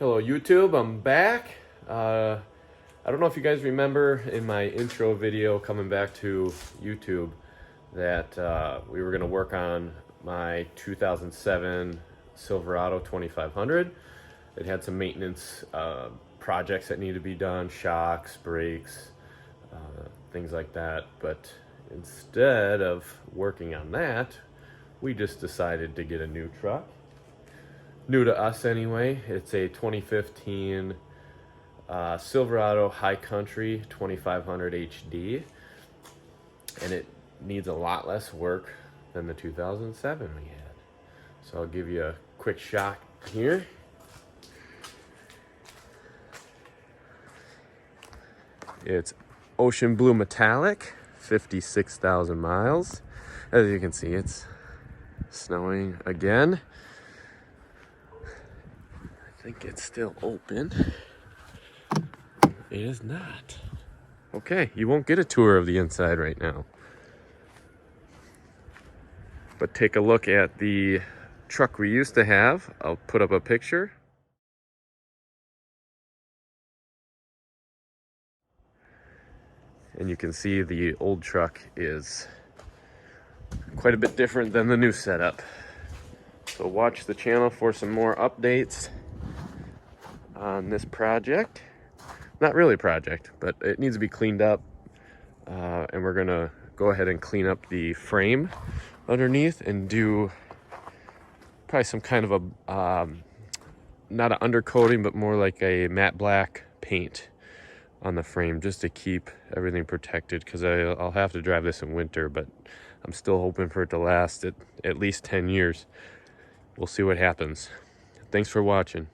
Hello YouTube, I'm back. I don't know if you guys remember in my intro video coming back to YouTube that we were going to work on my 2007 Silverado 2500. It had some maintenance projects that needed to be done, shocks, brakes, things like that. But instead of working on that, we just decided to get a new truck. New to us anyway. It's a 2015 Silverado High Country 2500 HD, and it needs a lot less work than the 2007 we had. So I'll give you a quick shot here. It's ocean blue metallic, 56,000 miles. As you can see, it's snowing again. I think it's still open. It is not. Okay, you won't get a tour of the inside right now. But take a look at the truck we used to have. I'll put up a picture. And you can see the old truck is quite a bit different than the new setup. So watch the channel for some more updates on this project. Not really a project, but it needs to be cleaned up, and we're gonna go ahead and clean up the frame underneath and do probably some kind of a not an undercoating, but more like a matte black paint on the frame, just to keep everything protected, because I'll have to drive this in winter, but I'm still hoping for it to last at least 10 years. We'll see what happens. Thanks for watching.